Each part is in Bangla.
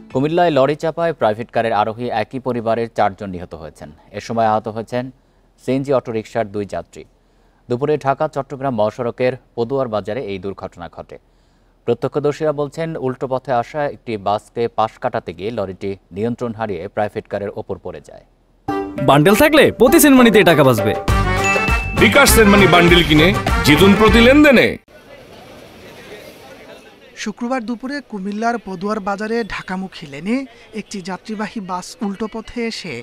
কুমিল্লায় লরি চাপায় প্রাইভেট কারের আরোহী একই পরিবারের 4 জন নিহত হয়েছেন। এ সময় আহত হয়েছেন সিএনজি অটোরিকশার 2 যাত্রী। দুপুরে ঢাকা চট্টগ্রাম মহাসড়কের পদুয়ার বাজারে এই দুর্ঘটনা ঘটে। প্রত্যক্ষদর্শীরা বলছেন, উল্টো পথে আসা একটি বাসকে পাশ কাটাতে গিয়ে লরিটি নিয়ন্ত্রণ হারিয়ে প্রাইভেট কারের ওপর পড়ে যায়। বান্ডেল থাকলে প্রতি সেনমানিতে টাকা বাঁচবে। বিকাশ সেনমানি বান্ডেল কিনে জিতুন প্রতি লেনদেনে। শুক্রবার দুপুরে কুমিল্লার পদুয়ার বাজারে ঢাকামুখী লেনে একটি যাত্রীবাহী বাস উল্টো পথে এসে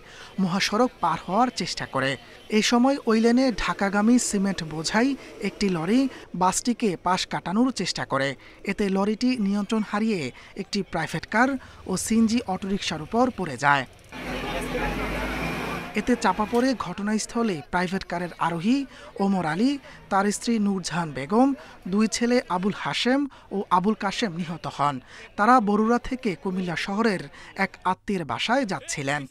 মহাসড়ক পার হওয়ার চেষ্টা করে। এই সময় ওই লেনে ঢাকাগামী সিমেন্ট বোঝাই একটি লরি বাসটিকে পাশ কাটানোর চেষ্টা করে। এতে লরিটি নিয়ন্ত্রণ হারিয়ে একটি প্রাইভেট কার ও সিএনজি অটোরিকশার উপর পড়ে যায়। এতে চাপা পড়ে ঘটনাস্থলে প্রাইভেট কারের আরোহী ওমর আলী, তার স্ত্রী নূরজাহান বেগম, 2 ছেলে আবুল হাশেম ও আবুল কাশেম নিহত হন। তারা বরুড়া থেকে কুমিল্লা শহরের এক আত্মীয়ের বাসায় যাচ্ছিলেন।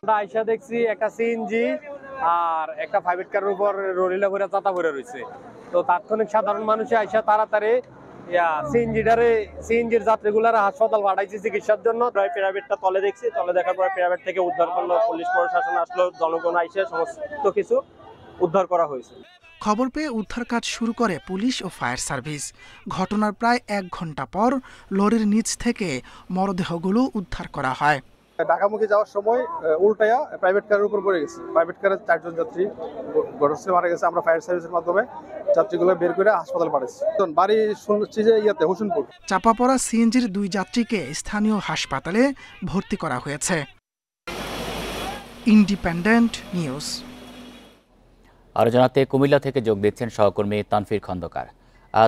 আইসা দেখছি একটা সিএনজি আর একটা প্রাইভেট কারের উপর রলিলা করে চাতা পড়ে রয়েছে। তো তাৎক্ষণিক সাধারণ মানুষে আইসা তাড়াতাড়ি সিএনজির যাত্রীগুলার হাসপাতাল পাঠাইছে চিকিৎসার জন্য। প্রাইভেটটা তলে দেখছি, তলে দেখার পর প্রাইভেট থেকে উদ্ধার করলো পুলিশ প্রশাসন, আসলো, জনগণ আইসে সমস্ত কিছু উদ্ধার করা হয়েছে। খবর পেয়ে উদ্ধার কাজ শুরু করে পুলিশ ও ফায়ার সার্ভিস। ঘটনার প্রায় 1 ঘন্টা পর লরির নিচ থেকে মরদেহগুলো উদ্ধার করা হয়। ঢাকামুখী যাওয়ার সময় উল্টায়া প্রাইভেট কারের উপর পড়ে গেছে। প্রাইভেট কারের 4 জন যাত্রী ঘটনাস্থলে মারা গেছে। আমরা ফায়ার সার্ভিসের মাধ্যমে যাত্রীগুলো বের করে হাসপাতাল পাঠাচ্ছি। বাড়ি শুনছি যে হোসেনপুর। চাপা পড়া সিএনজির 2 যাত্রীকে স্থানীয় হাসপাতালে ভর্তি করা হয়েছে। Independent news. আরও জানাতে কুমিল্লা থেকে যোগ দিচ্ছেন সহকর্মী তানফির খন্দকার।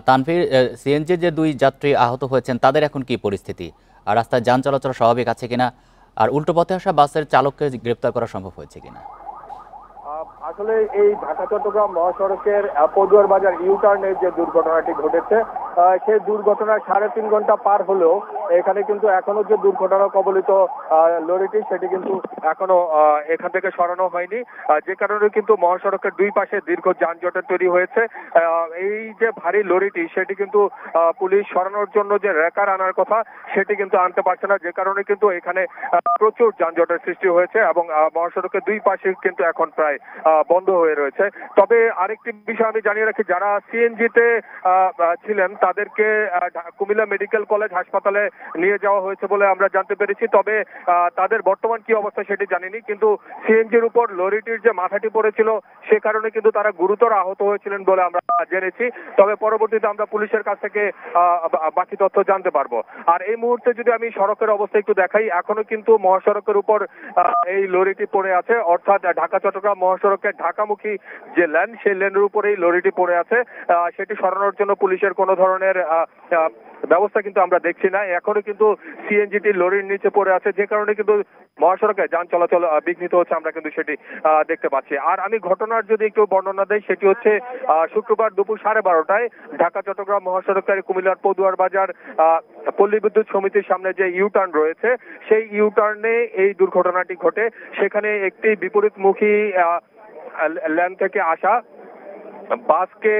তানফির, সিএনজির যে 2 যাত্রী আহত হয়েছেন তাদের এখন কি পরিস্থিতি? আর রাস্তায় যান চলাচল স্বাভাবিক আছে কিনা? আর উল্টো পথে আসা বাসের চালককে গ্রেপ্তার করা সম্ভব হয়েছে কিনা? আসলে এই ঢাকা চট্টগ্রাম মহাসড়কের পদুয়ার বাজার ইউটার্নের যে দুর্ঘটনাটি ঘটেছে, সেই দুর্ঘটনার 3.5 ঘন্টা পার হলেও এখানে কিন্তু এখনো যে দুর্ঘটনা কবলিত লরিটি সেটি কিন্তু এখনো এখান থেকে সরানো হয়নি, যে কারণে কিন্তু মহাসড়কের 2 পাশে দীর্ঘ যানজটের তৈরি হয়েছে। এই যে ভারী লরিটি সেটি কিন্তু পুলিশ সরানোর জন্য যে রেকার আনার কথা সেটি কিন্তু আনতে পারছে না, যে কারণে কিন্তু এখানে প্রচুর যানজটের সৃষ্টি হয়েছে এবং মহাসড়কের 2 পাশে কিন্তু এখন প্রায় বন্ধ হয়ে রয়েছে। তবে আরেকটি বিষয় আমি জানিয়ে রাখি, যারা সিএনজিতে ছিলেন তাদেরকে কুমিল্লা মেডিকেল কলেজ হাসপাতালে নিয়ে যাওয়া হয়েছে বলে আমরা জানতে পেরেছি। তবে তাদের বর্তমান কি অবস্থা সেটি জানিনি, কিন্তু সিএনজির উপর লরিটির যে মাথাটি পড়েছিল সে কারণে কিন্তু তারা গুরুতর আহত হয়েছিলেন বলে আমরা জেনেছি। তবে পরবর্তীতে আমরা পুলিশের কাছ থেকে বাকি তথ্য জানতে পারবো। আর এই মুহূর্তে যদি আমি সড়কের অবস্থা একটু দেখাই, এখনো কিন্তু মহাসড়কের উপর এই লরিটি পড়ে আছে, অর্থাৎ ঢাকা চট্টগ্রাম মহাসড়কের ঢাকামুখী যে লেন সেই লেনের উপরে এই লরিটি পড়ে আছে। সেটি সরানোর জন্য পুলিশের কোনো ধরনের ব্যবস্থা কিন্তু আমরা দেখছি না। এখনো কিন্তু সিএনজিটি লরির নিচে পড়ে আছে, যে কারণে কিন্তু মহাসড়কে যান চলাচল বিঘ্নিত হচ্ছে, আমরা কিন্তু সেটি দেখতে পাচ্ছি। আর আমি ঘটনার যদি একটু বর্ণনা দেই, সেটি হচ্ছে শুক্রবার দুপুর 12:30টায় ঢাকা চট্টগ্রাম মহাসড়কের কুমিল্লার পদুয়ার বাজার পল্লী বিদ্যুৎ সমিতির সামনে যে ইউটার্ন রয়েছে সেই ইউটার্নে এই দুর্ঘটনাটি ঘটে। সেখানে একটি বিপরীতমুখী লেন থেকে আসা বাসকে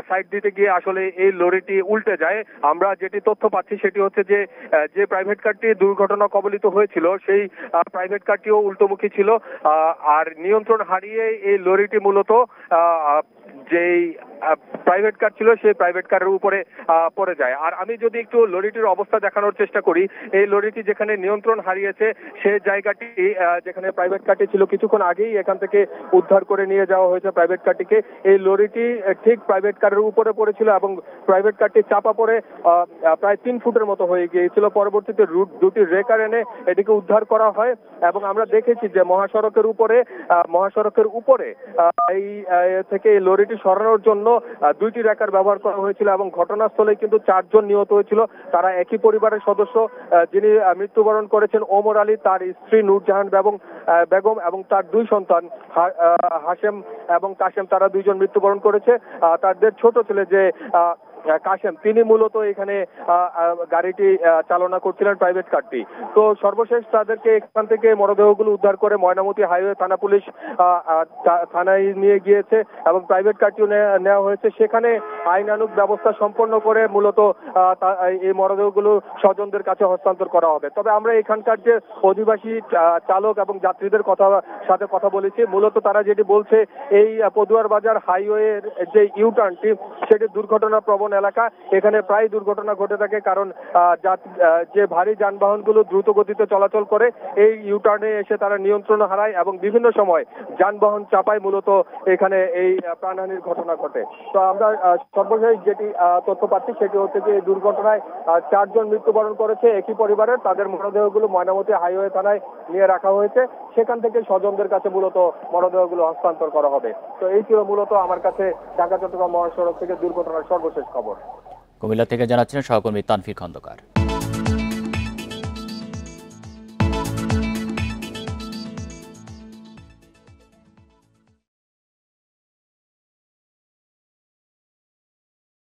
সাইড দিতে গিয়ে আসলে এই লরিটি উল্টে যায়। আমরা যেটি তথ্য পাচ্ছি সেটি হচ্ছে যে প্রাইভেট কারটি দুর্ঘটনা কবলিত হয়েছিল সেই প্রাইভেট কারটিও উল্টোমুখী ছিল, আর নিয়ন্ত্রণ হারিয়ে এই লরিটি মূলত যেই প্রাইভেট কার ছিল সেই প্রাইভেট কারের উপরে পড়ে যায়। আর আমি যদি একটু লরিটির অবস্থা দেখানোর চেষ্টা করি, এই লরিটি যেখানে নিয়ন্ত্রণ হারিয়েছে সেই জায়গাটি যেখানে প্রাইভেট কারটি ছিল কিছুক্ষণ আগেই এখান থেকে উদ্ধার করে নিয়ে যাওয়া হয়েছে প্রাইভেট কারটিকে। এই লরিটি ঠিক প্রাইভেট কারের উপরে পড়েছিল এবং প্রাইভেট কারটি চাপা পড়ে প্রায় 3 ফুটের মতো হয়ে গিয়েছিল। পরবর্তীতে দুটি রেকার এনে এটিকে উদ্ধার করা হয় এবং আমরা দেখেছি যে মহাসড়কের উপরে এই থেকে লরিটি সরানোর জন্য 2টি রেকার ব্যবহার করা হয়েছিল এবং ঘটনাস্থলে কিন্তু 4 জন নিহত হয়েছিল। তারা একই পরিবারের সদস্য, যিনি মৃত্যুবরণ করেছেন ওমর আলী, তার স্ত্রী নূরজাহান বেগম এবং তার 2 সন্তান হাশেম এবং কাশেম, তারা 2 জন মৃত্যুবরণ করেছে। তাদের ছোট ছেলে যে কাশেম, তিনি মূলত এখানে গাড়িটি চালনা করছিলেন, প্রাইভেট কারটি। তো সর্বশেষ তাদেরকে এখান থেকে মরদেহগুলো উদ্ধার করে ময়নামতি হাইওয়ে থানা পুলিশ থানায় নিয়ে গিয়েছে এবং প্রাইভেট কারটিও নেওয়া হয়েছে। সেখানে আইনানুগ ব্যবস্থা সম্পন্ন করে মূলত এই মরদেহগুলো স্বজনদের কাছে হস্তান্তর করা হবে। তবে আমরা এখানকার যে অধিবাসী চালক এবং যাত্রীদের সাথে কথা বলেছি, মূলত তারা যেটি বলছে, এই পদুয়ার বাজার হাইওয়ের যে ইউটার্নটি সেটি দুর্ঘটনা প্রবণ এলাকা। এখানে প্রায় দুর্ঘটনা ঘটে থাকে, কারণ যে ভারী যানবাহনগুলো দ্রুত গতিতে চলাচল করে এই ইউটার্নে এসে তারা নিয়ন্ত্রণ হারায় এবং বিভিন্ন সময় যানবাহন চাপায়, মূলত এখানে এই প্রাণহানির ঘটনা ঘটে। তো আমরা সর্বশেষ যেটি তথ্য পাচ্ছি সেটি হচ্ছে যে এই দুর্ঘটনায় 4 জন মৃত্যুবরণ করেছে একই পরিবারের। তাদের মরদেহগুলো ময়নামতি হাইওয়ে থানায় নিয়ে রাখা হয়েছে, সেখান থেকে স্বজনদের কাছে মূলত মরদেহগুলো হস্তান্তর করা হবে। তো এই ছিল মূলত আমার কাছে ঢাকা চট্টগ্রাম মহাসড়ক থেকে দুর্ঘটনার সর্বশেষ খবর। কুমিল্লা থেকে জানাচ্ছেন সহকর্মী তানফির খন্দকার।